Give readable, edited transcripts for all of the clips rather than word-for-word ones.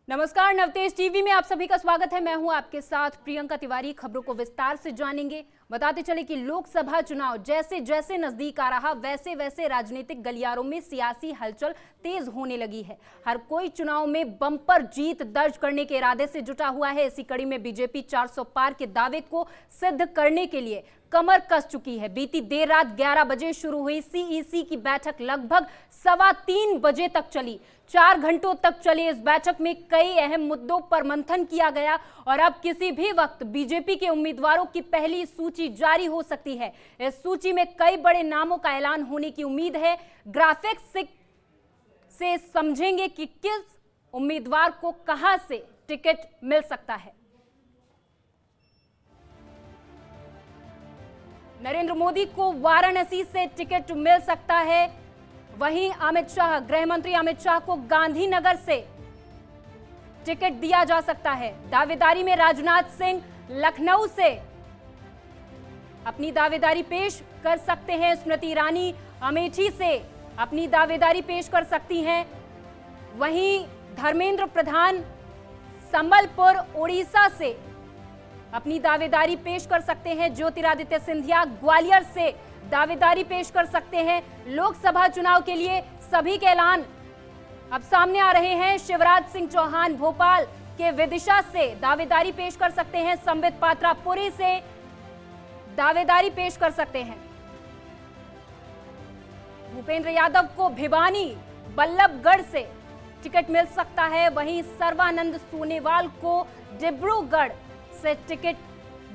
नमस्कार, नवतेज टीवी में आप सभी का स्वागत है। मैं हूं आपके साथ प्रियंका तिवारी। खबरों को विस्तार से जानेंगे। बताते चले कि लोकसभा चुनाव जैसे जैसे नजदीक आ रहा वैसे वैसे राजनीतिक गलियारों में सियासी हलचल तेज होने लगी है। हर कोई चुनाव में बम्पर जीत दर्ज करने के इरादे से जुटा हुआ है। इसी कड़ी में बीजेपी 400 पार के दावे को सिद्ध करने के लिए कमर कस चुकी है। बीती देर रात 11 बजे शुरू हुई सीईसी की बैठक लगभग 3:15 बजे तक चली। 4 घंटों तक चली इस बैठक में कई अहम मुद्दों पर मंथन किया गया और अब किसी भी वक्त बीजेपी के उम्मीदवारों की पहली सूची जारी हो सकती है। इस सूची में कई बड़े नामों का ऐलान होने की उम्मीद है। ग्राफिक्स से समझेंगे कि किस उम्मीदवार को कहां से टिकट मिल सकता है। नरेंद्र मोदी को वाराणसी से टिकट मिल सकता है। वहीं अमित शाह, गृह मंत्री अमित शाह को गांधीनगर से टिकट दिया जा सकता है। दावेदारी में राजनाथ सिंह लखनऊ से अपनी दावेदारी पेश कर सकते हैं। स्मृति ईरानी अमेठी से अपनी दावेदारी पेश कर सकती हैं। वहीं धर्मेंद्र प्रधान संबलपुर उड़ीसा से अपनी दावेदारी पेश कर सकते हैं। ज्योतिरादित्य सिंधिया ग्वालियर से दावेदारी पेश कर सकते हैं। लोकसभा चुनाव के लिए सभी के ऐलान अब सामने आ रहे हैं। शिवराज सिंह चौहान भोपाल के विदिशा से दावेदारी पेश कर सकते हैं। संबित पात्रा पुरी से दावेदारी पेश कर सकते हैं। भूपेंद्र यादव को भिवानी बल्लभगढ़ से टिकट मिल सकता है। वहीं सर्बानंद सोनेवाल को डिब्रूगढ़ से टिकट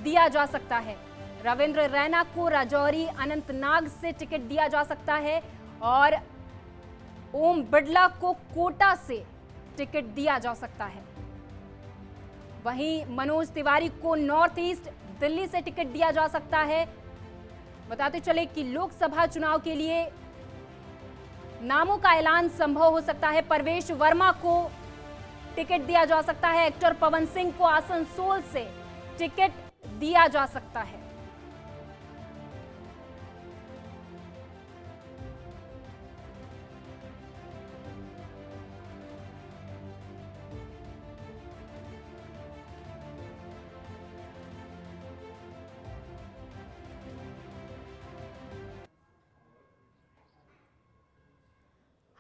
दिया जा सकता है। रविंद्र रैना को राजौरी अनंतनाग से टिकट दिया जा सकता है और ओम बिड़ला को कोटा से टिकट दिया जा सकता है। वहीं मनोज तिवारी को नॉर्थ ईस्ट दिल्ली से टिकट दिया जा सकता है। बताते चले कि लोकसभा चुनाव के लिए नामों का ऐलान संभव हो सकता है। परवेश वर्मा को टिकट दिया जा सकता है। एक्टर पवन सिंह को आसनसोल से टिकट दिया जा सकता है।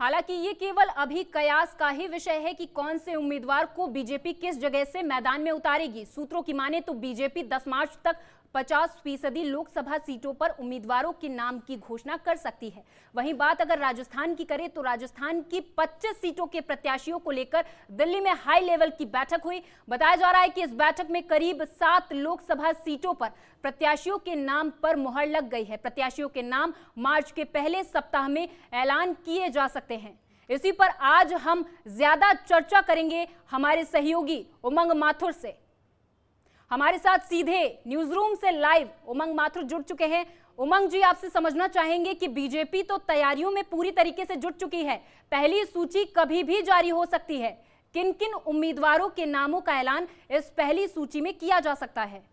हालांकि ये केवल अभी कयास का ही विषय है कि कौन से उम्मीदवार को बीजेपी किस जगह से मैदान में उतारेगी। सूत्रों की माने तो बीजेपी 10 मार्च तक 50% लोकसभा सीटों पर उम्मीदवारों के नाम की घोषणा कर सकती है। वहीं बात अगर राजस्थान की करें तो राजस्थान की 25 सीटों के प्रत्याशियों को लेकर दिल्ली में हाई लेवल की बैठक हुई। बताया जा रहा है कि इस बैठक में करीब 7 लोकसभा सीटों पर प्रत्याशियों के नाम पर मुहर लग गई है। प्रत्याशियों के नाम मार्च के पहले सप्ताह में ऐलान किए जा सकते हैं। इसी पर आज हम ज्यादा चर्चा करेंगे हमारे सहयोगी उमंग माथुर से। हमारे साथ सीधे न्यूज रूम से लाइव उमंग माथुर जुड़ चुके हैं। उमंग जी, आपसे समझना चाहेंगे कि बीजेपी तो तैयारियों में पूरी तरीके से जुट चुकी है। पहली सूची कभी भी जारी हो सकती है। किन किन उम्मीदवारों के नामों का ऐलान इस पहली सूची में किया जा सकता है?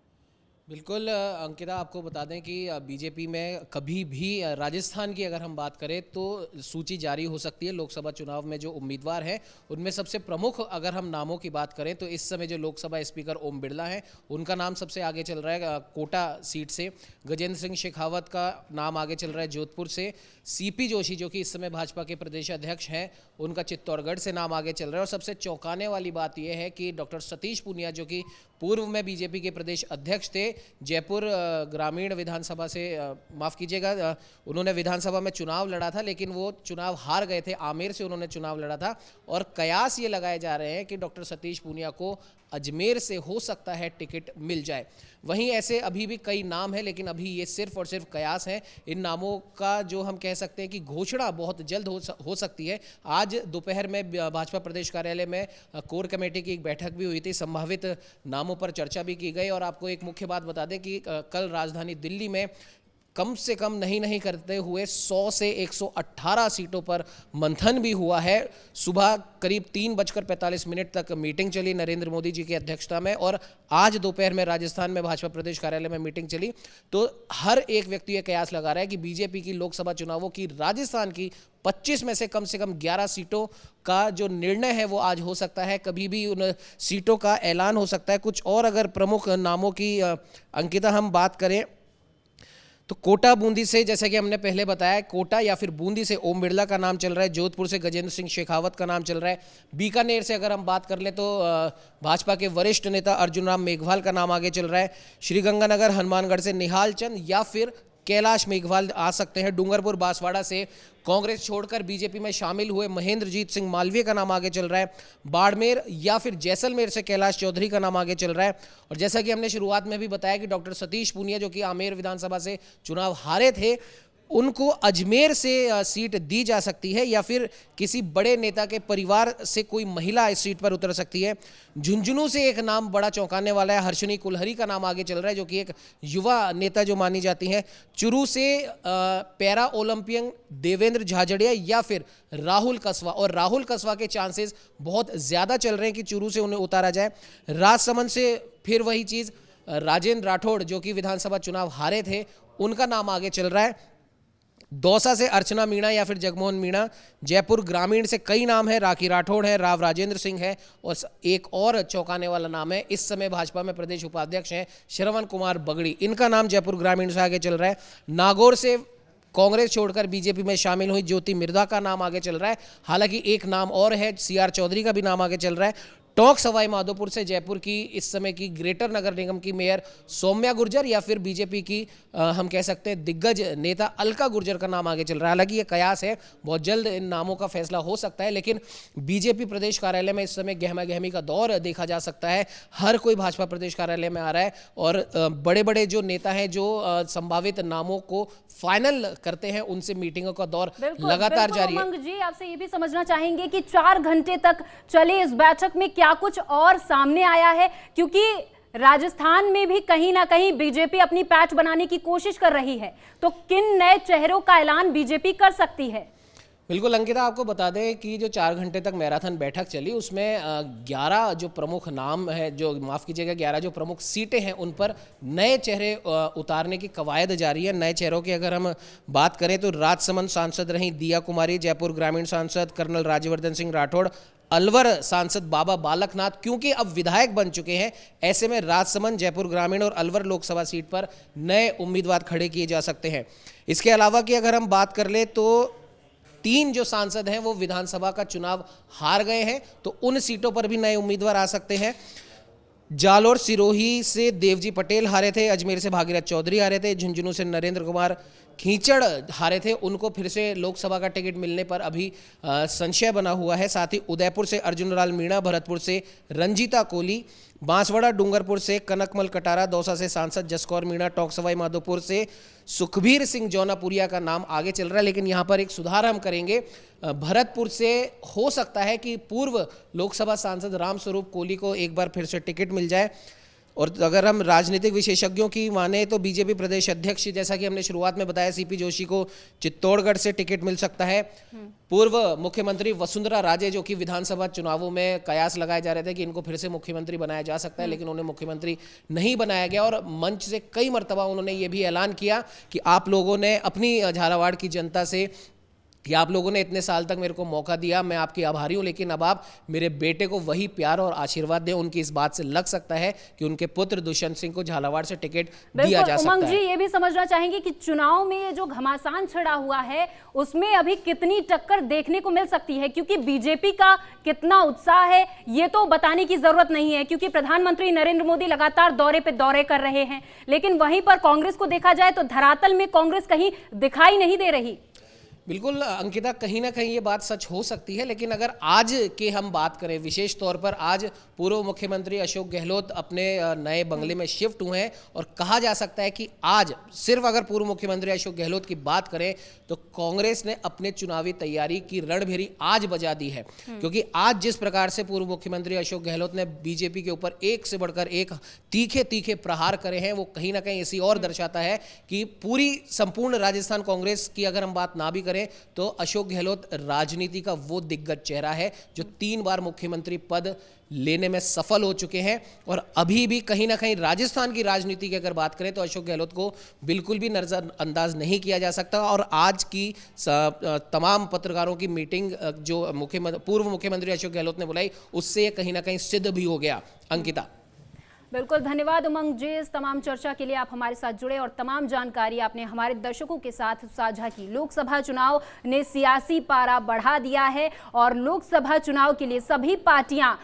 बिल्कुल अंकिता, आपको बता दें कि बीजेपी में कभी भी राजस्थान की अगर हम बात करें तो सूची जारी हो सकती है। लोकसभा चुनाव में जो उम्मीदवार हैं उनमें सबसे प्रमुख अगर हम नामों की बात करें तो इस समय जो लोकसभा स्पीकर ओम बिड़ला हैं उनका नाम सबसे आगे चल रहा है कोटा सीट से। गजेंद्र सिंह शेखावत का नाम आगे चल रहा है जोधपुर से। सीपी जोशी जो कि इस समय भाजपा के प्रदेश अध्यक्ष हैं उनका चित्तौड़गढ़ से नाम आगे चल रहा है। और सबसे चौंकाने वाली बात यह है कि डॉक्टर सतीश पूनिया जो कि पूर्व में बीजेपी के प्रदेश अध्यक्ष थे, जयपुर ग्रामीण विधानसभा से माफ़ कीजिएगा, उन्होंने विधानसभा में चुनाव लड़ा था लेकिन वो चुनाव हार गए थे। आमेर से उन्होंने चुनाव लड़ा था और कयास ये लगाए जा रहे हैं कि डॉक्टर सतीश पूनिया को अजमेर से हो सकता है टिकट मिल जाए। वहीं ऐसे अभी भी कई नाम हैं लेकिन अभी ये सिर्फ और सिर्फ कयास हैं। इन नामों का जो हम कह सकते हैं कि घोषणा बहुत जल्द हो सकती है। आज दोपहर में भाजपा प्रदेश कार्यालय में कोर कमेटी की एक बैठक भी हुई थी। संभावित नामों पर चर्चा भी की गई और आपको एक मुख्य बात बता दें कि कल राजधानी दिल्ली में कम से कम नहीं करते हुए 100 से 118 सीटों पर मंथन भी हुआ है। सुबह करीब 3:45 तक मीटिंग चली नरेंद्र मोदी जी की अध्यक्षता में, और आज दोपहर में राजस्थान में भाजपा प्रदेश कार्यालय में मीटिंग चली। तो हर एक व्यक्ति ये कयास लगा रहा है कि बीजेपी की लोकसभा चुनावों की राजस्थान की 25 में से कम 11 सीटों का जो निर्णय है वो आज हो सकता है। कभी भी उन सीटों का ऐलान हो सकता है। कुछ और अगर प्रमुख नामों की अंकिता हम बात करें तो कोटा बूंदी से, जैसे कि हमने पहले बताया, कोटा या फिर बूंदी से ओम बिरला का नाम चल रहा है। जोधपुर से गजेंद्र सिंह शेखावत का नाम चल रहा है। बीकानेर से अगर हम बात कर लें तो भाजपा के वरिष्ठ नेता अर्जुन राम मेघवाल का नाम आगे चल रहा है। श्रीगंगानगर हनुमानगढ़ से निहाल चंद या फिर कैलाश मेघवाल आ सकते हैं। डूंगरपुर बांसवाड़ा से कांग्रेस छोड़कर बीजेपी में शामिल हुए महेंद्रजीत सिंह मालवीय का नाम आगे चल रहा है। बाड़मेर या फिर जैसलमेर से कैलाश चौधरी का नाम आगे चल रहा है। और जैसा कि हमने शुरुआत में भी बताया कि डॉक्टर सतीश पूनिया जो कि आमेर विधानसभा से चुनाव हारे थे, उनको अजमेर से सीट दी जा सकती है या फिर किसी बड़े नेता के परिवार से कोई महिला इस सीट पर उतर सकती है। झुंझुनू से एक नाम बड़ा चौंकाने वाला है, हर्षिनी कुलहरी का नाम आगे चल रहा है जो कि एक युवा नेता जो मानी जाती हैं। चुरू से पैरा ओलंपियन देवेंद्र झाझड़िया या फिर राहुल कस्वा, और राहुल कस्वा के चांसेस बहुत ज़्यादा चल रहे हैं कि चुरू से उन्हें उतारा जाए। राजसमंद से फिर वही चीज़, राजेंद्र राठौड़ जो कि विधानसभा चुनाव हारे थे, उनका नाम आगे चल रहा है। दौसा से अर्चना मीणा या फिर जगमोहन मीणा। जयपुर ग्रामीण से कई नाम है, राखी राठौड़ है, राव राजेंद्र सिंह है, और एक और चौंकाने वाला नाम है, इस समय भाजपा में प्रदेश उपाध्यक्ष हैं श्रवण कुमार बगड़ी। इनका नाम जयपुर ग्रामीण से आगे चल रहा है। नागौर से कांग्रेस छोड़कर बीजेपी में शामिल हुई ज्योति मिर्धा का नाम आगे चल रहा है। हालांकि एक नाम और है, CR चौधरी का भी नाम आगे चल रहा है। टोंक सवाई माधोपुर से जयपुर की इस समय की ग्रेटर नगर निगम की मेयर सौम्या गुर्जर या फिर बीजेपी की हम कह सकते हैं दिग्गज नेता अलका गुर्जर का नाम आगे चल रहा है। हालांकि ये कयास है, बहुत जल्द इन नामों का फैसला हो सकता है, लेकिन बीजेपी प्रदेश कार्यालय में इस समय गहमा गहमी का दौर देखा जा सकता है। हर कोई भाजपा प्रदेश कार्यालय में आ रहा है और बड़े बड़े जो नेता हैं जो संभावित नामों को फाइनल करते हैं, उनसे मीटिंगों का दौर लगातार जारी है। उमंग जी, आपसे ये भी समझना चाहेंगे कि 4 घंटे तक चले इस बैठक में क्या कुछ और सामने आया है, क्योंकि राजस्थान में भी कहीं ना कहीं बीजेपी अपनी पैठ बनाने की कोशिश कर रही है, तो किन नए चेहरों का ऐलान बीजेपी कर सकती है? बिल्कुल अंकिता, आपको बता दें कि जो 4 घंटे तक मैराथन बैठक चली उसमें 11 जो प्रमुख नाम है, जो माफ़ कीजिएगा 11 जो प्रमुख सीटें हैं, उन पर नए चेहरे उतारने की कवायद जारी है। नए चेहरों की अगर हम बात करें तो राजसमंद सांसद रहीं दिया कुमारी, जयपुर ग्रामीण सांसद कर्नल राज्यवर्धन सिंह राठौड़, अलवर सांसद बाबा बालकनाथ क्योंकि अब विधायक बन चुके हैं, ऐसे में राजसमंद, जयपुर ग्रामीण और अलवर लोकसभा सीट पर नए उम्मीदवार खड़े किए जा सकते हैं। इसके अलावा की अगर हम बात कर ले तो 3 जो सांसद हैं वो विधानसभा का चुनाव हार गए हैं, तो उन सीटों पर भी नए उम्मीदवार आ सकते हैं। जालोर सिरोही से देवजी पटेल हारे थे, अजमेर से भागीरथ चौधरी हारे थे, झुंझुनू से नरेंद्र कुमार खींचड़ हारे थे, उनको फिर से लोकसभा का टिकट मिलने पर अभी संशय बना हुआ है। साथ ही उदयपुर से अर्जुन लाल मीणा, भरतपुर से रंजीता कोहली, बांसवाड़ा डूंगरपुर से कनकमल कटारा, दौसा से सांसद जसकौर मीणा, टोंक सवाई माधोपुर से सुखबीर सिंह जौनापुरिया का नाम आगे चल रहा है। लेकिन यहाँ पर एक सुधार हम करेंगे, भरतपुर से हो सकता है कि पूर्व लोकसभा सांसद रामस्वरूप कोहली को एक बार फिर से टिकट मिल जाए। और अगर हम राजनीतिक विशेषज्ञों की माने तो बीजेपी प्रदेश अध्यक्ष, जैसा कि हमने शुरुआत में बताया, सीपी जोशी को चित्तौड़गढ़ से टिकट मिल सकता है। पूर्व मुख्यमंत्री वसुंधरा राजे जो कि विधानसभा चुनावों में कयास लगाए जा रहे थे कि इनको फिर से मुख्यमंत्री बनाया जा सकता है, लेकिन उन्हें मुख्यमंत्री नहीं बनाया गया और मंच से कई मर्तबा उन्होंने ये भी ऐलान किया कि आप लोगों ने अपनी झालावाड़ की जनता से कि आप लोगों ने इतने साल तक मेरे को मौका दिया, मैं आपकी आभारी हूं, लेकिन अब आप मेरे बेटे को वही प्यार और आशीर्वाद दें। उनकी इस बात से लग सकता है कि उनके पुत्र दुष्यंत सिंह को झालावाड़ से टिकट दिया जा सकता है। उमंग जी, ये भी समझना चाहेंगे कि चुनाव में ये जो घमासान छिड़ा हुआ है उसमें अभी कितनी टक्कर देखने को मिल सकती है, क्योंकि बीजेपी का कितना उत्साह है ये तो बताने की जरूरत नहीं है, क्योंकि प्रधानमंत्री नरेंद्र मोदी लगातार दौरे पे दौरे कर रहे हैं, लेकिन वहीं पर कांग्रेस को देखा जाए तो धरातल में कांग्रेस कहीं दिखाई नहीं दे रही। बिल्कुल अंकिता, कहीं ना कहीं ये बात सच हो सकती है, लेकिन अगर आज के हम बात करें, विशेष तौर पर आज पूर्व मुख्यमंत्री अशोक गहलोत अपने नए बंगले में शिफ्ट हुए हैं और कहा जा सकता है कि आज सिर्फ अगर पूर्व मुख्यमंत्री अशोक गहलोत की बात करें तो कांग्रेस ने अपने चुनावी तैयारी की रणभेरी आज बजा दी है। क्योंकि आज जिस प्रकार से पूर्व मुख्यमंत्री अशोक गहलोत ने बीजेपी के ऊपर एक से बढ़कर एक तीखे तीखे प्रहार करे हैं, वो कहीं ना कहीं इसी और दर्शाता है कि पूरी संपूर्ण राजस्थान कांग्रेस की अगर हम बात ना भी करें तो अशोक गहलोत राजनीति का वो दिग्गज चेहरा है जो 3 बार मुख्यमंत्री पद लेने में सफल हो चुके हैं। और अभी भी कहीं ना कहीं राजस्थान की राजनीति की अगर बात करें तो अशोक गहलोत को बिल्कुल भी नजरअंदाज नहीं किया जा सकता। और आज की तमाम पत्रकारों की मीटिंग जो पूर्व मुख्यमंत्री अशोक गहलोत ने बुलाई, उससे ये कहीं ना कहीं सिद्ध भी हो गया। अंकिता, बिल्कुल, धन्यवाद उमंग जी इस तमाम चर्चा के लिए। आप हमारे साथ जुड़े और तमाम जानकारी आपने हमारे दर्शकों के साथ साझा की। लोकसभा चुनाव ने सियासी पारा बढ़ा दिया है और लोकसभा चुनाव के लिए सभी पार्टियां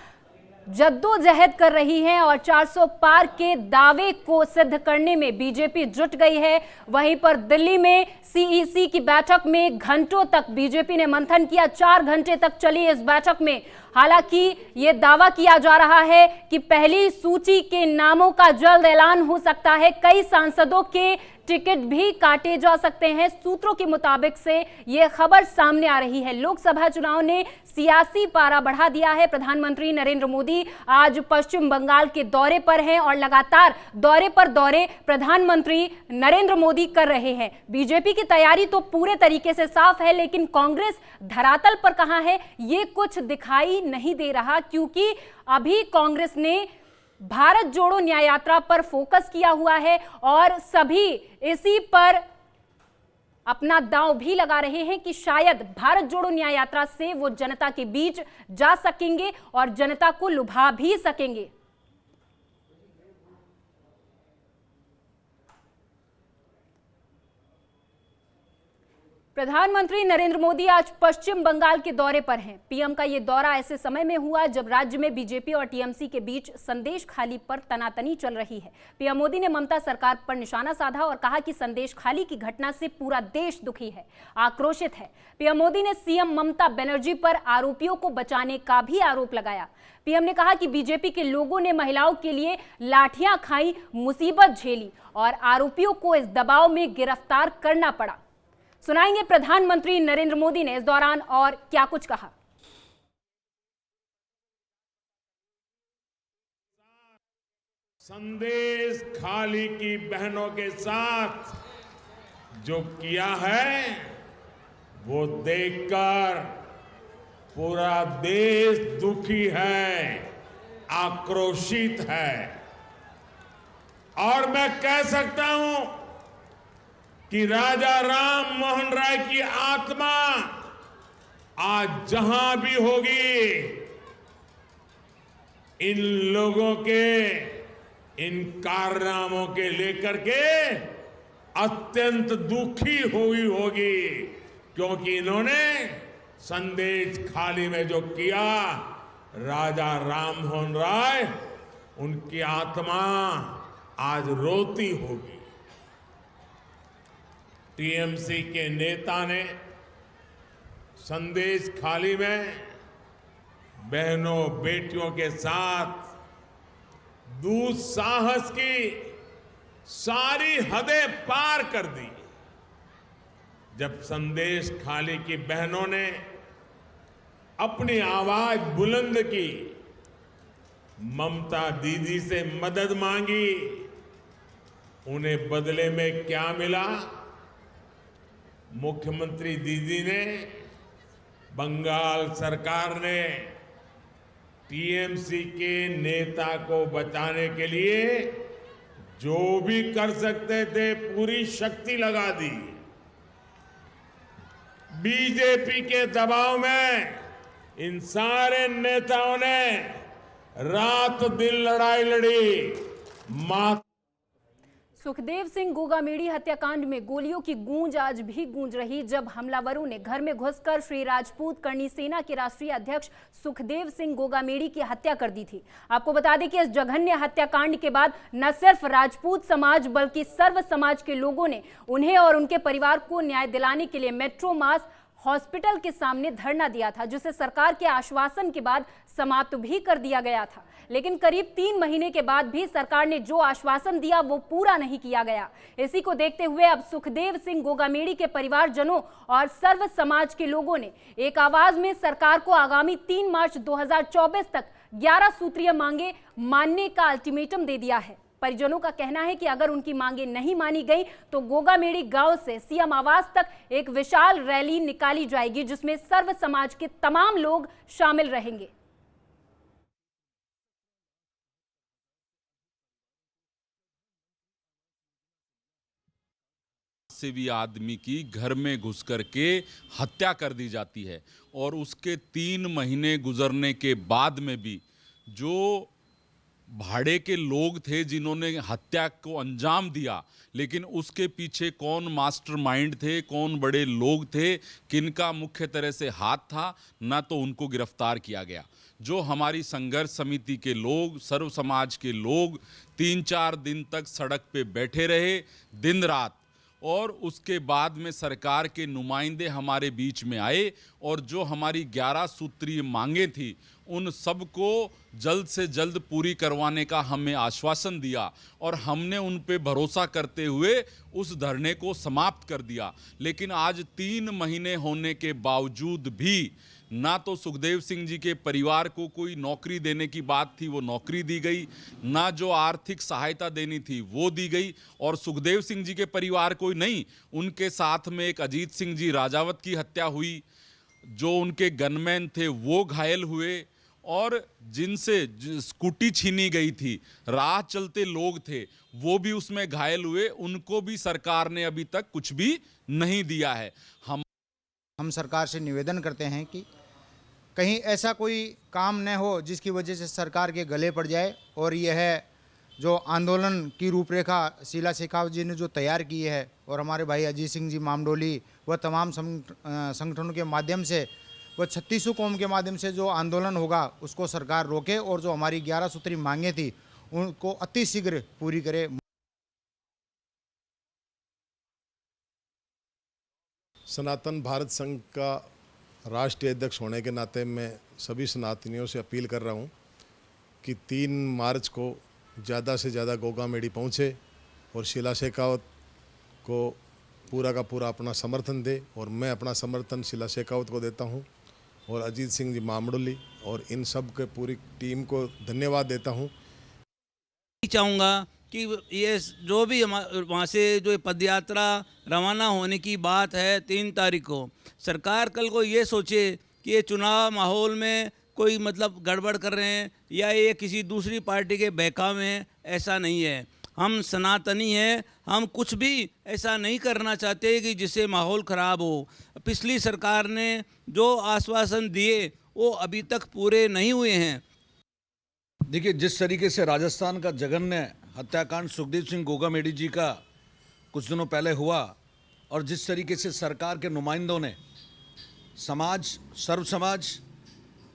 जद्दोजहद कर रही हैं और 400 पार के दावे को सिद्ध करने में बीजेपी जुट गई है। वहीं पर दिल्ली में सीईसी की बैठक में घंटों तक बीजेपी ने मंथन किया। 4 घंटे तक चली इस बैठक में। हालांकि ये दावा किया जा रहा है कि पहली सूची के नामों का जल्द ऐलान हो सकता है। कई सांसदों के टिकट भी काटे जा सकते हैं। सूत्रों के मुताबिक से यह खबर सामने आ रही है। लोकसभा चुनाव ने सियासी पारा बढ़ा दिया है। प्रधानमंत्री नरेंद्र मोदी आज पश्चिम बंगाल के दौरे पर हैं और लगातार दौरे पर दौरे प्रधानमंत्री नरेंद्र मोदी कर रहे हैं। बीजेपी की तैयारी तो पूरे तरीके से साफ है, लेकिन कांग्रेस धरातल पर कहां है ये कुछ दिखाई नहीं दे रहा, क्योंकि अभी कांग्रेस ने भारत जोड़ो न्याय यात्रा पर फोकस किया हुआ है और सभी इसी पर अपना दांव भी लगा रहे हैं कि शायद भारत जोड़ो न्याय यात्रा से वो जनता के बीच जा सकेंगे और जनता को लुभा भी सकेंगे। प्रधानमंत्री नरेंद्र मोदी आज पश्चिम बंगाल के दौरे पर हैं। पीएम का यह दौरा ऐसे समय में हुआ जब राज्य में बीजेपी और टीएमसी के बीच संदेश खाली पर तनातनी चल रही है। पीएम मोदी ने ममता सरकार पर निशाना साधा और कहा कि संदेश खाली की घटना से पूरा देश दुखी है, आक्रोशित है। पीएम मोदी ने सीएम ममता बनर्जी पर आरोपियों को बचाने का भी आरोप लगाया। पीएम ने कहा कि बीजेपी के लोगों ने महिलाओं के लिए लाठियां खाई, मुसीबत झेली और आरोपियों को इस दबाव में गिरफ्तार करना पड़ा। सुनाएंगे प्रधानमंत्री नरेंद्र मोदी ने इस दौरान और क्या कुछ कहा। संदेश खाली की बहनों के साथ जो किया है वो देखकर पूरा देश दुखी है, आक्रोशित है। और मैं कह सकता हूं कि राजा राम मोहन राय की आत्मा आज जहां भी होगी, इन लोगों के इन कारनामों के लेकर के अत्यंत दुखी हुई होगी, क्योंकि इन्होंने संदेश खाली में जो किया, राजा राम मोहन राय, उनकी आत्मा आज रोती होगी। टीएमसी के नेता ने संदेश खाली में बहनों बेटियों के साथ दुस्साहस की सारी हदें पार कर दी। जब संदेश खाली की बहनों ने अपनी आवाज बुलंद की, ममता दीदी से मदद मांगी, उन्हें बदले में क्या मिला? मुख्यमंत्री दीदी ने, बंगाल सरकार ने टीएमसी के नेता को बचाने के लिए जो भी कर सकते थे पूरी शक्ति लगा दी। बीजेपी के दबाव में इन सारे नेताओं ने रात दिन लड़ाई लड़ी। सुखदेव सिंह गोगामेड़ी हत्याकांड में गोलियों की गूंज आज भी गूंज रही जब हमलावरों ने घर में घुसकर श्री राजपूत करणी सेना के राष्ट्रीय अध्यक्ष सुखदेव सिंह गोगामेड़ी की हत्या कर दी थी। आपको बता दें कि इस जघन्य हत्याकांड के बाद न सिर्फ राजपूत समाज बल्कि सर्व समाज के लोगों ने उन्हें और उनके परिवार को न्याय दिलाने के लिए मेट्रो मास हॉस्पिटल के सामने धरना दिया था, जिसे सरकार के आश्वासन के बाद समाप्त भी कर दिया गया था। लेकिन करीब 3 महीने के बाद भी सरकार ने जो आश्वासन दिया वो पूरा नहीं किया गया। इसी को देखते हुए अब सुखदेव सिंह गोगामेड़ी के परिवारजनों और सर्व समाज के लोगों ने एक आवाज में सरकार को आगामी 3 मार्च 2024 तक 11 सूत्रीय मांगे मानने का अल्टीमेटम दे दिया है। परिजनों का कहना है कि अगर उनकी मांगे नहीं मानी गई तो गोगामेड़ी गांव से सीएम आवास तक एक विशाल रैली निकाली जाएगी, जिसमें सर्व समाज के तमाम लोग शामिल रहेंगे। से भी आदमी की घर में घुस करके हत्या कर दी जाती है और उसके 3 महीने गुजरने के बाद में भी जो भाड़े के लोग थे जिन्होंने हत्या को अंजाम दिया, लेकिन उसके पीछे कौन मास्टरमाइंड थे, कौन बड़े लोग थे, किनका मुख्य तरह से हाथ था, ना तो उनको गिरफ्तार किया गया। जो हमारी संघर्ष समिति के लोग, सर्व समाज के लोग 3-4 दिन तक सड़क पे बैठे रहे दिन रात, और उसके बाद में सरकार के नुमाइंदे हमारे बीच में आए और जो हमारी 11 सूत्रीय मांगे थी उन सब को जल्द से जल्द पूरी करवाने का हमें आश्वासन दिया और हमने उन पे भरोसा करते हुए उस धरने को समाप्त कर दिया। लेकिन आज 3 महीने होने के बावजूद भी ना तो सुखदेव सिंह जी के परिवार को कोई नौकरी देने की बात थी वो नौकरी दी गई, ना जो आर्थिक सहायता देनी थी वो दी गई, और सुखदेव सिंह जी के परिवार को नहीं, उनके साथ में एक अजीत सिंह जी राजावत की हत्या हुई, जो उनके गनमैन थे वो घायल हुए, और जिनसे स्कूटी छीनी गई थी, राह चलते लोग थे वो भी उसमें घायल हुए, उनको भी सरकार ने अभी तक कुछ भी नहीं दिया है। हम सरकार से निवेदन करते हैं कि कहीं ऐसा कोई काम न हो जिसकी वजह से सरकार के गले पड़ जाए, और यह जो आंदोलन की रूपरेखा शीला शेखावत जी ने जो तैयार की है और हमारे भाई अजीत सिंह जी मामडोली व तमाम संगठनों के माध्यम से व 36 कौम के माध्यम से जो आंदोलन होगा उसको सरकार रोके और जो हमारी 11 सूत्री मांगे थी उनको अतिशीघ्र पूरी करे। सनातन भारत संघ का राष्ट्रीय अध्यक्ष होने के नाते मैं सभी सनातनियों से अपील कर रहा हूं कि 3 मार्च को ज़्यादा से ज़्यादा गोगामेड़ी पहुंचे और शीला शेखावत को पूरा का पूरा अपना समर्थन दे, और मैं अपना समर्थन शीला शेखावत को देता हूं और अजीत सिंह जी मामडोली और इन सब के पूरी टीम को धन्यवाद देता हूं। चाहूँगा कि ये जो भी वहाँ से जो पदयात्रा रवाना होने की बात है 3 तारीख को, सरकार कल को ये सोचे कि ये चुनाव माहौल में कोई मतलब गड़बड़ कर रहे हैं या ये किसी दूसरी पार्टी के बहकावे में है, ऐसा नहीं है। हम सनातनी हैं, हम कुछ भी ऐसा नहीं करना चाहते कि जिससे माहौल ख़राब हो। पिछली सरकार ने जो आश्वासन दिए वो अभी तक पूरे नहीं हुए हैं। देखिए, जिस तरीके से राजस्थान का जघन्य हत्याकांड सुखदेव सिंह गोगामेड़ी जी का कुछ दिनों पहले हुआ, और जिस तरीके से सरकार के नुमाइंदों ने समाज, सर्व समाज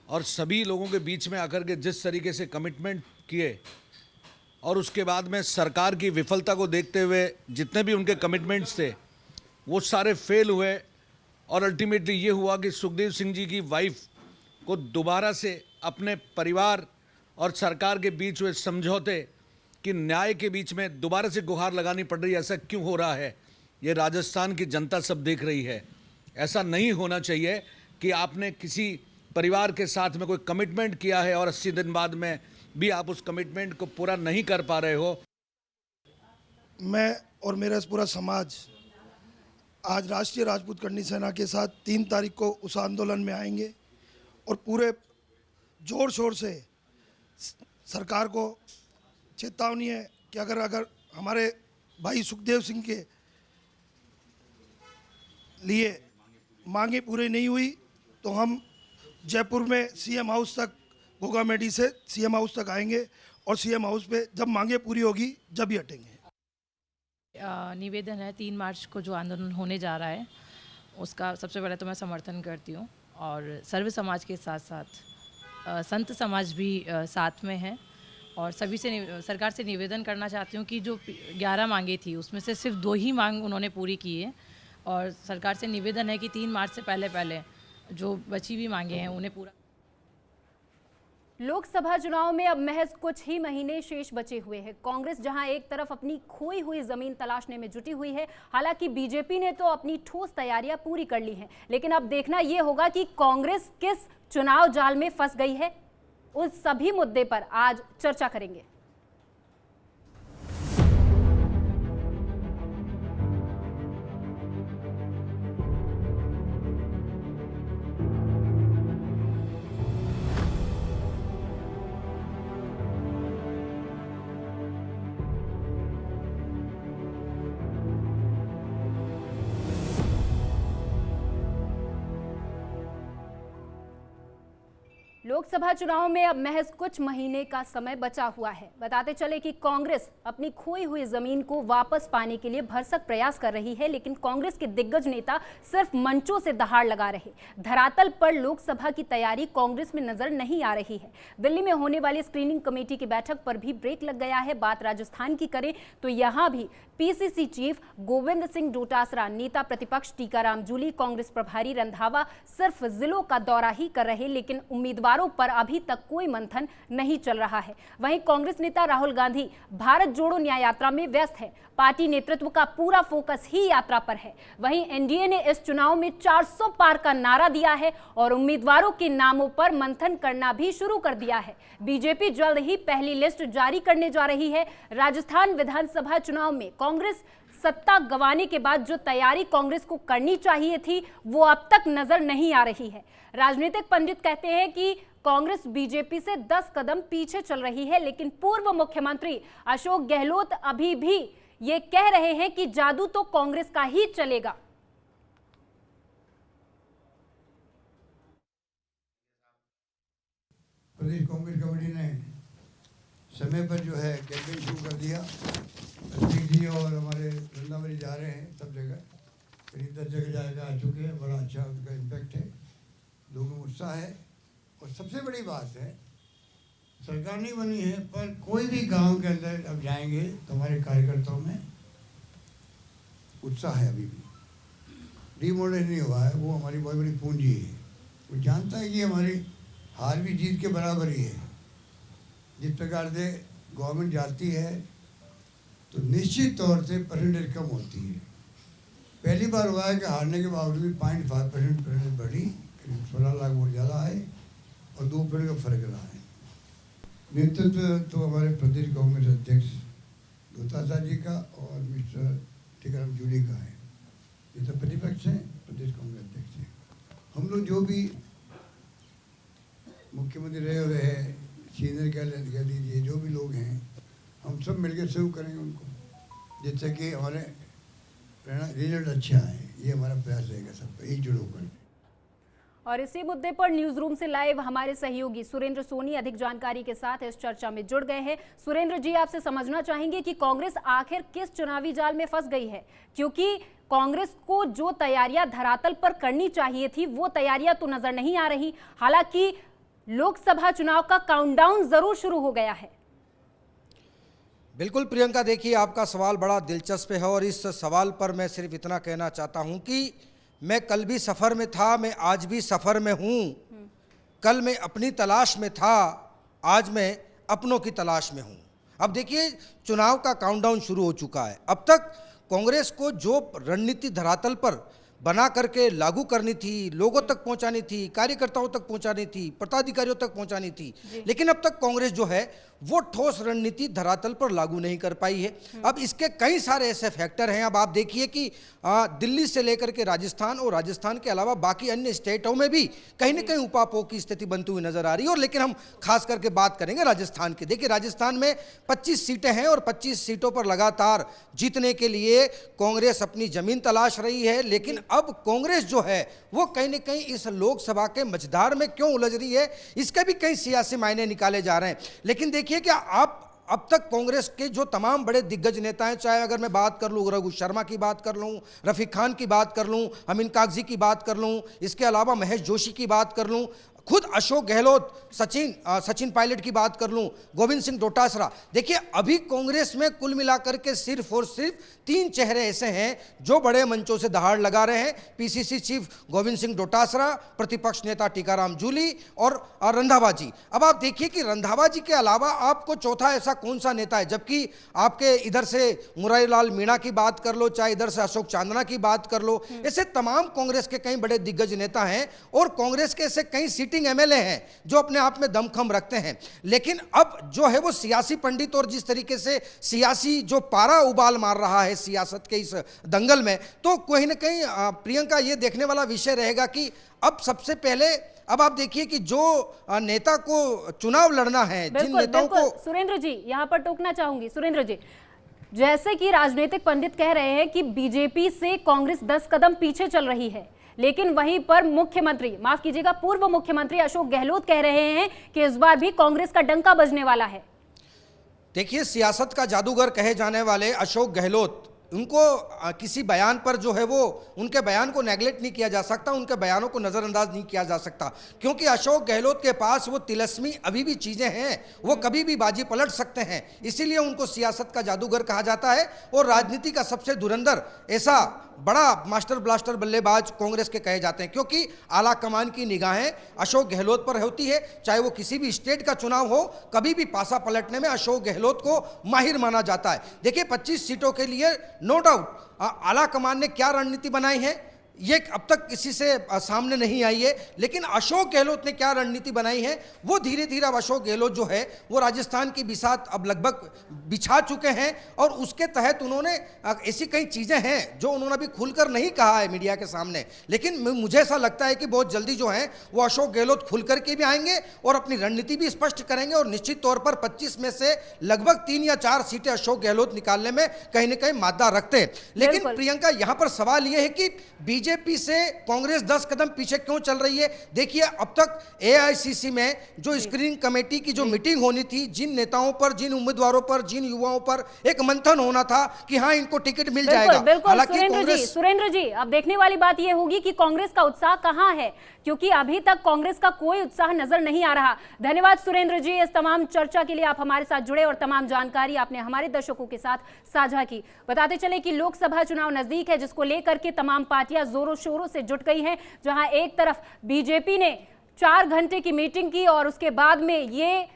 और सभी लोगों के बीच में आकर के जिस तरीके से कमिटमेंट किए, और उसके बाद में सरकार की विफलता को देखते हुए जितने भी उनके कमिटमेंट्स थे वो सारे फेल हुए, और अल्टीमेटली ये हुआ कि सुखदेव सिंह जी की वाइफ को दोबारा से अपने परिवार और सरकार के बीच हुए समझौते कि न्याय के बीच में दोबारा से गुहार लगानी पड़ रही है। ऐसा क्यों हो रहा है, ये राजस्थान की जनता सब देख रही है। ऐसा नहीं होना चाहिए कि आपने किसी परिवार के साथ में कोई कमिटमेंट किया है और 80 दिन बाद में भी आप उस कमिटमेंट को पूरा नहीं कर पा रहे हो। मैं और मेरा पूरा समाज आज राष्ट्रीय राजपूत करणी सेना के साथ 3 तारीख को उस आंदोलन में आएंगे और पूरे जोर शोर से सरकार को चेतावनी है कि अगर हमारे भाई सुखदेव सिंह के लिए मांगे पूरी नहीं हुई तो हम जयपुर में सीएम हाउस तक, गोगामेड़ी से सीएम हाउस तक आएंगे और सीएम हाउस पे जब मांगे पूरी होगी जब ही हटेंगे। निवेदन है 3 मार्च को जो आंदोलन होने जा रहा है उसका सबसे पहले तो मैं समर्थन करती हूँ और सर्व समाज के साथ साथ संत समाज भी साथ में है और सभी से सरकार से निवेदन करना चाहती हूँ कि जो 11 मांगे थी उसमें से सिर्फ 2 ही मांग उन्होंने पूरी की है और सरकार से निवेदन है कि 3 मार्च से पहले जो बची हुई मांगे हैं उन्हें पूरा। लोकसभा चुनाव में अब महज कुछ ही महीने शेष बचे हुए हैं। कांग्रेस जहां एक तरफ अपनी खोई हुई जमीन तलाशने में जुटी हुई है, हालांकि बीजेपी ने तो अपनी ठोस तैयारियां पूरी कर ली हैं। लेकिन अब देखना यह होगा कि कांग्रेस किस चुनाव जाल में फंस गई है। उस सभी मुद्दे पर आज चर्चा करेंगे। लोकसभा चुनाव में अब महज कुछ महीने का समय बचा हुआ है। बताते चले कि कांग्रेस अपनी खोई हुई जमीन को वापस पाने के लिए भरसक प्रयास कर रही है, लेकिन कांग्रेस के दिग्गज नेता सिर्फ मंचों से दहाड़ लगा रहे। धरातल पर लोकसभा की तैयारी कांग्रेस में नजर नहीं आ रही है। दिल्ली में होने वाली स्क्रीनिंग कमेटी की बैठक पर भी ब्रेक लग गया है। बात राजस्थान की करें तो यहां भी पीसीसी चीफ गोविंद सिंह डोटासरा, नेता प्रतिपक्ष टीकाराम जूली, कांग्रेस प्रभारी रंधावा सिर्फ जिलों का दौरा ही कर रहे, लेकिन उम्मीदवारों पर अभी तक कोई मंथन नहीं चल रहा है। वहीं कांग्रेस नेता राहुल गांधी भारत जोड़ो न्याय यात्रा में व्यस्त है। पार्टी नेतृत्व का पूरा फोकस ही यात्रा पर है। वहीं एनडीए ने इस चुनाव में 400 पार का नारा दिया है और उम्मीदवारों के नामों पर मंथन करना भी शुरू कर दिया है। बीजेपी जल्द ही पहली लिस्ट जारी करने जा रही है। राजस्थान विधानसभा चुनाव में कांग्रेस सत्ता गंवाने के बाद जो तैयारी कांग्रेस को करनी चाहिए थी वो अब तक नजर नहीं आ रही है। राजनीतिक पंडित कहते हैं कि कांग्रेस बीजेपी से 10 कदम पीछे चल रही है, लेकिन पूर्व मुख्यमंत्री अशोक गहलोत अभी भी ये कह रहे हैं कि जादू तो कांग्रेस का ही चलेगा। प्रदेश कांग्रेस कमेटी ने समय पर जो है कैंपेन शुरू कर दिया। जी और हमारे रंधावा जा रहे हैं सब जगह, करीब 10 जगह जाकर आ चुके हैं। बड़ा अच्छा उनका इम्पैक्ट है, लोगों में उत्साह है। और सबसे बड़ी बात है, सरकार नहीं बनी है पर कोई भी गांव के अंदर अब जाएंगे तो हमारे कार्यकर्ताओं में उत्साह है। अभी भी डिमोटिवेट नहीं हुआ है, वो हमारी बहुत बड़ी पूंजी है। वो जानता है कि हमारी हार भी जीत के बराबर ही है। जिस प्रकार से गवर्नमेंट जाती है तो निश्चित तौर से परसेंटेज कम होती है। पहली बार हुआ है कि हारने के बावजूद भी 0.5% परसेंटेज बढ़ी, करीब 16 लाख वोट ज़्यादा आए और 2% का फर्क रहा है। नेतृत्व तो हमारे प्रदेश कांग्रेस अध्यक्ष डोटासरा जी का और मिस्टर टीकाराम जूली का है। ये तो प्रतिपक्ष हैं, प्रदेश कांग्रेस अध्यक्ष हैं। हम लोग जो भी मुख्यमंत्री रहे हुए हैं, सीनियर कह लीजिए, जो भी लोग हैं, हम सब मिलकर सर्व करेंगे उनको, जिससे कि हमारे रिजल्ट अच्छा है। ये हमारा प्रयास रहेगा सबका एकजुट होकर। और इसी मुद्दे पर न्यूज रूम से लाइव हमारे सहयोगी सुरेंद्र सोनी अधिक जानकारी के साथ इस चर्चा में जुड़ गए हैं। सुरेंद्र जी, आपसे समझना चाहेंगे कि कांग्रेस आखिर किस चुनावी जाल में फंस गई है, क्योंकि कांग्रेस को जो तैयारियां धरातल पर करनी चाहिए थी वो तैयारियां तो नजर नहीं आ रही। हालांकि लोकसभा चुनाव का काउंटडाउन जरूर शुरू हो गया है। बिल्कुल प्रियंका, देखिए आपका सवाल बड़ा दिलचस्प है और इस सवाल पर मैं सिर्फ इतना कहना चाहता हूं कि मैं कल भी सफ़र में था, मैं आज भी सफ़र में हूं। कल मैं अपनी तलाश में था, आज मैं अपनों की तलाश में हूं। अब देखिए चुनाव का काउंटडाउन शुरू हो चुका है। अब तक कांग्रेस को जो रणनीति धरातल पर बना करके लागू करनी थी, लोगों तक पहुंचानी थी, कार्यकर्ताओं तक पहुंचानी थी, पदाधिकारियों तक पहुंचानी थी, लेकिन अब तक कांग्रेस जो है वो ठोस रणनीति धरातल पर लागू नहीं कर पाई है। अब इसके कई सारे ऐसे फैक्टर हैं। अब आप देखिए कि दिल्ली से लेकर के राजस्थान और राजस्थान के अलावा बाकी अन्य स्टेटों में भी कहीं ना कहीं उपापों की स्थिति बनती हुई नजर आ रही है। और लेकिन हम खास करके बात करेंगे राजस्थान की। देखिए राजस्थान में 25 सीटें हैं और 25 सीटों पर लगातार जीतने के लिए कांग्रेस अपनी जमीन तलाश रही है। लेकिन अब कांग्रेस जो है वो कहीं ना कहीं इस लोकसभा के मझधार में क्यों उलझ रही है, इसके भी कई सियासी मायने निकाले जा रहे हैं। लेकिन देखिए कि आप अब तक कांग्रेस के जो तमाम बड़े दिग्गज नेता हैं, चाहे अगर मैं बात कर लूँ रघु शर्मा की बात कर लूँ, रफीक खान की बात कर लूँ, अमीन कागजी की बात कर लूँ, इसके अलावा महेश जोशी की बात कर लूँ, खुद अशोक गहलोत, सचिन पायलट की बात कर लूं, गोविंद सिंह डोटासरा, देखिए अभी कांग्रेस में कुल मिलाकर के सिर्फ और सिर्फ 3 चेहरे ऐसे हैं जो बड़े मंचों से दहाड़ लगा रहे हैं। पीसीसी चीफ गोविंद सिंह डोटासरा, प्रतिपक्ष नेता टीकाराम जूली और रंधावा जी। अब आप देखिए कि रंधावा जी के अलावा आपको चौथा ऐसा कौन सा नेता है, जबकि आपके इधर से मुरारीलाल मीणा की बात कर लो, चाहे इधर से अशोक चांदना की बात कर लो, ऐसे तमाम कांग्रेस के कई बड़े दिग्गज नेता हैं और कांग्रेस के ऐसे कई सीटिंग एमएलए हैं जो अपने आप में दमखम रखते हैं। लेकिन अब जो है वो सियासी पंडित और जिस तरीके से सियासी जो पारा उबाल मार रहा है सियासत के इस दंगल में, तो कहीं ना कहीं प्रियंका ये देखने वाला विषय रहेगा कि अब सबसे पहले अब आप देखिए कि जो नेता को चुनाव लड़ना है, जिन नेताओं को। सुरेंद्र जी यहाँ पर टोकना चाहूंगी। सुरेंद्र जी, जैसे कि राजनीतिक पंडित कह रहे हैं कि बीजेपी से कांग्रेस 10 कदम पीछे चल रही है, लेकिन वहीं पर मुख्यमंत्री, माफ कीजिएगा पूर्व मुख्यमंत्री अशोक गहलोत कह रहे हैं कि इस बार भी कांग्रेस का डंका बजने वाला है। देखिए, सियासत का जादूगर कहे जाने वाले अशोक गहलोत, उनको किसी बयान पर जो है वो उनके बयान को नेगलेक्ट नहीं किया जा सकता, उनके बयानों को नज़रअंदाज नहीं किया जा सकता, क्योंकि अशोक गहलोत के पास वो तिलस्मी अभी भी चीज़ें हैं, वो कभी भी बाजी पलट सकते हैं। इसीलिए उनको सियासत का जादूगर कहा जाता है और राजनीति का सबसे धुरंधर, ऐसा बड़ा मास्टर ब्लास्टर बल्लेबाज कांग्रेस के कहे जाते हैं, क्योंकि आला कमान की निगाहें अशोक गहलोत पर होती है। चाहे वो किसी भी स्टेट का चुनाव हो, कभी भी पासा पलटने में अशोक गहलोत को माहिर माना जाता है। देखिए 25 सीटों के लिए नो डाउट आला कमान ने क्या रणनीति बनाई है ये अब तक किसी से सामने नहीं आई है, लेकिन अशोक गहलोत ने क्या रणनीति बनाई है वो धीरे धीरे अब अशोक गहलोत जो है वो राजस्थान की बिसात अब लगभग बिछा चुके हैं और उसके तहत उन्होंने ऐसी कई चीज़ें हैं जो उन्होंने अभी खुलकर नहीं कहा है मीडिया के सामने, लेकिन मुझे ऐसा लगता है कि बहुत जल्दी जो है वो अशोक गहलोत खुल करके भी आएंगे और अपनी रणनीति भी स्पष्ट करेंगे और निश्चित तौर पर 25 में से लगभग 3 या 4 सीटें अशोक गहलोत निकालने में कहीं ना कहीं मादा रखते हैं। लेकिन प्रियंका, यहाँ पर सवाल यह है कि बीजेपी से कांग्रेस 10 कदम पीछे क्यों चल रही है? देखिए, अब तक एआईसीसी में जो स्क्रीनिंग कमेटी की जो मीटिंग होनी थी, जिन नेताओं पर, जिन उम्मीदवारों पर, जिन युवाओं पर एक मंथन होना था कि हाँ इनको टिकट मिल जाएगा। बिल्कुल सुरेंद्र जी, अब देखने वाली बात यह होगी कि कांग्रेस का उत्साह कहां है, क्योंकि अभी तक कांग्रेस का कोई उत्साह नजर नहीं आ रहा। धन्यवाद सुरेंद्र जी, इस तमाम चर्चा के लिए आप हमारे साथ जुड़े और तमाम जानकारी आपने हमारे दर्शकों के साथ साझा की। बताते चले कि लोकसभा चुनाव नजदीक है, जिसको लेकर के तमाम पार्टियां जोरों शोरों से जुट गई हैं। जहां एक तरफ बीजेपी ने 4 घंटे की मीटिंग की और उसके बाद में ये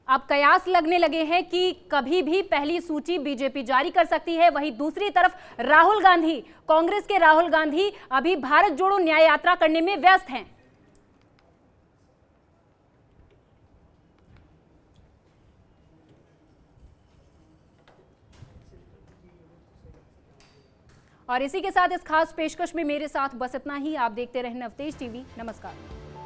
अब कयास लगने लगे हैं कि कभी भी पहली सूची बीजेपी जारी कर सकती है। वहीं दूसरी तरफ राहुल गांधी, कांग्रेस के राहुल गांधी अभी भारत जोड़ो न्याय यात्रा करने में व्यस्त हैं। और इसी के साथ इस खास पेशकश में मेरे साथ बस इतना ही। आप देखते रहें नवतेज टीवी। नमस्कार।